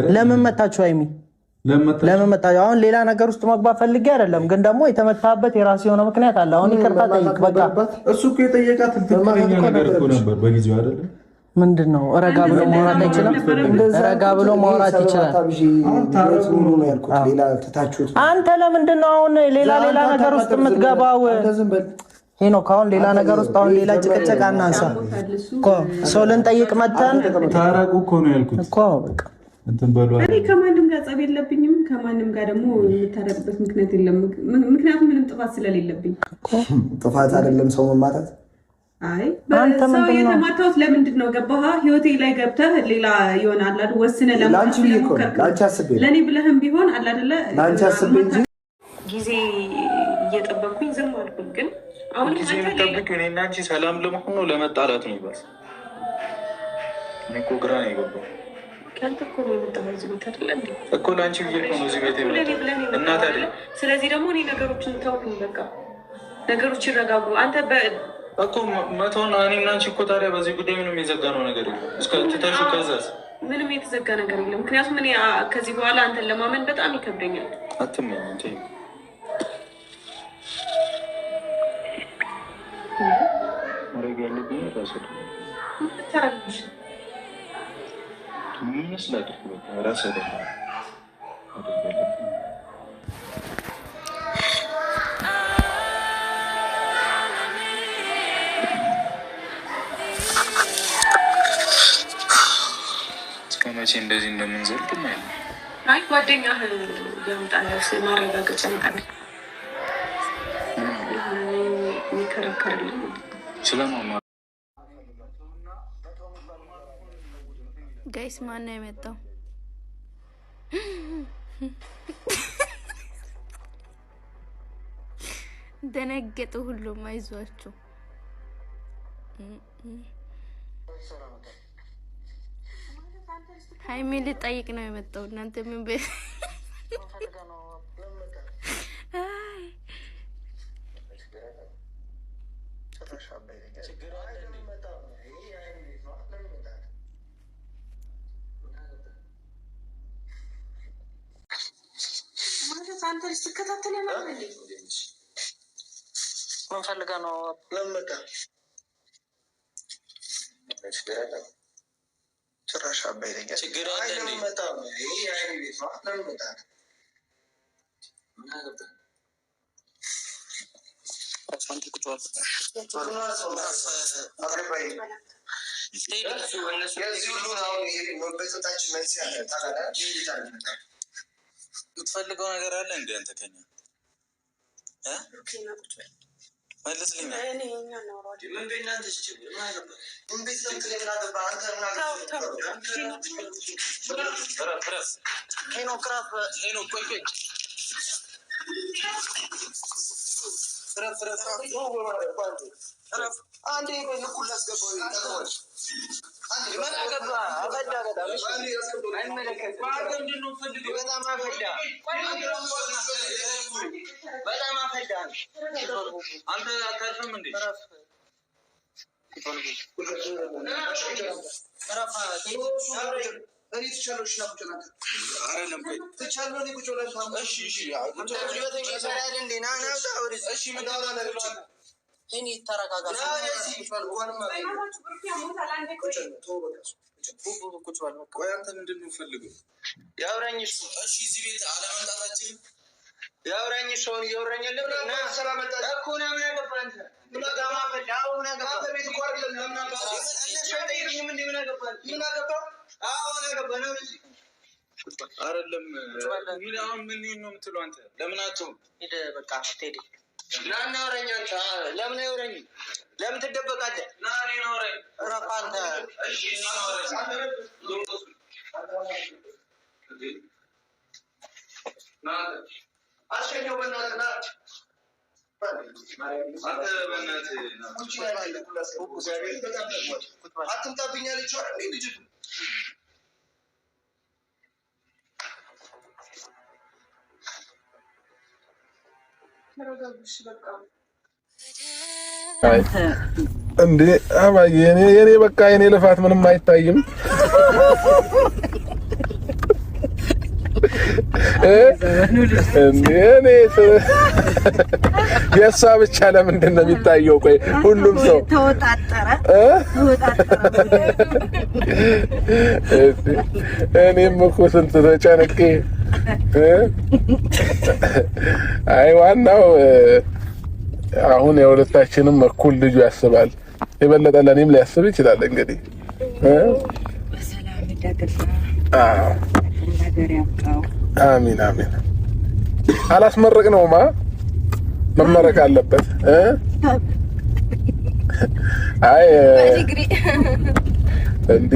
ለምን መታችሁ አይሚ ለምን መታችሁ? አሁን ሌላ ነገር ውስጥ መግባት ፈልጌ አይደለም፣ ግን ደግሞ የተመታበት የራሱ የሆነ ምክንያት አለ። አሁን ይቅርታ ጠይቅ በቃ። እሱ እኮ የጠየቃት ትክክለኛ ነገር እኮ ነበር በጊዜው አይደለም። ምንድነው ረጋ ብሎ ማውራት ይችላል። ረጋ ብሎ ማውራት ይችላል። አንተ ለምንድነው አሁን ሌላ ነገር ውስጥ የምትገባው? ሄኖክ አሁን ሌላ ነገር ውስጥ አሁን ሌላ ጭቅጭቅ አናንሳ እኮ ሰው ልንጠይቅ መተን ታረቁ እኮ ነው ያልኩት እኮ በቃ እንትን በሉ። እኔ ከማንም ጋር ጸብ የለብኝም፣ ከማንም ጋር ደግሞ የምታረቅበት ምክንያት የለም። ምክንያቱም ምንም ጥፋት ስለሌለብኝ ጥፋት አይደለም ሰው መማታት። አይ ሰው የተማታውት ለምንድን ነው ገባህ? ህይወቴ ላይ ገብተህ ሌላ ይሆናል አይደል? ወስነህ ለማንቺ ለኔ ብለህም ቢሆን አለ አይደለ? ላንቺ አስቤ እንጂ ጊዜ እየጠበቅኩኝ ዝም አልኩኝ። ግን አሁን ጊዜ የምጠብቅ እኔ እና አንቺ ሰላም ለመሆን ነው ለመጣላት ነው ይባስ? እኔ እኮ ግራ ነው የገባው። ከአንተ እኮ ነው የመጣው እዚህ ቤት አይደለ እንዴ? እኮ ለአንቺ ብዬ እኮ ነው እዚህ ቤት የመጣው እና ታዲያ ስለዚህ ደግሞ እኔ ነገሮችን ተውኩኝ። በቃ ነገሮች ይረጋጉ። አንተ እኮ መቶና እኔ እና አንቺ እኮ ታዲያ በዚህ ጉዳይ ምንም የዘጋነው ነገር የለም። እስከ ትተሹ ከዛስ ምንም የተዘጋ ነገር የለም። ምክንያቱም እኔ ከዚህ በኋላ አንተን ለማመን በጣም ይከብደኛል። አትመኝ እንዴ ማረግ ያለብኝ ራሱ ተረጋግሽ ምን ይመስላል ራሱ አይደለም መቼ እንደዚህ እንደምንዘልቅ ማለት ነው። አይ ጓደኛህ ያምጣልህ ማረጋገጫ እንጣል ይከራከርልኝ ስለማማ ጋይስ ማን ነው የመጣው? ደነገጡ ሁሉም። አይዟችሁ ሃይሚ ልጠይቅ ነው የመጣው። እናንተ ምን በ አይ ማለት አንተ ልትከታተል ነው እንዴ? ምን ፈልጋ ነው ለምመጣ ጭራሽ አባይለኛ ችግር አለ እንዴ? መጣ ነው ይሄ አይኔ ቤት ነው ለምመጣ ምን አገባ አስፋንት ቁጥሯል አብረባይ የምትፈልገው ነገር አለ እንዴ? አንተ ከኛ መልስልኝ። አንዴ በልኩል አስገባው እኔ ተረጋጋ። ቆይ አንተ ምንድን ነው ፈልገው? ያውራኝ እሱ። እሺ እዚህ ቤት አለመምጣታችን ያውራኝ ሰውን እያወራኛል። ለምን ሰላም መጣ እኮ ነው ያገባህ አንተ? ምን አገባ ፈዳው ምን አገባ ቤት እኮ አይደለም። ለምን አገባ እነሱ አይጠይቁኝም እንዴ? ምን አገባ ምን አገባ? አዎ ምን አገባ ነው እንጂ አይደለም። ምን አሁን ምን ነው የምትለው አንተ? ለምን አትው ሄደ በቃ ቴዲ ናና አውራኝ አንተ። ለምን አይወራኝ? ለምን ትደበቃለህ? ና እኔ ነው አውራኝ። ረፋ አንተ እሺ ና አውራኝ ና አሸኘው በእናትህ ና አንተ በእናትህ ና አትምጣብኝ አለችው አይደል ልጅቱ? እንዴ አባዬ የኔ በቃ የኔ ልፋት ምንም አይታይም። እኔ የእሷ ብቻ ለምንድን ነው የሚታየው? ቆይ ሁሉም ሰው ተወጣጠረ። እኔም እኮ ስንት ተጨነቄ። አይ ዋናው አሁን የሁለታችንም እኩል ልጁ ያስባል። የበለጠ ለኔም ሊያስብ ይችላል። እንግዲህ በሰላም ይደግፋ። ነገር ያብቃው። አሚን አሚን። አላስመረቅ ነውማ መመረቅ አለበት። አይ እንዴ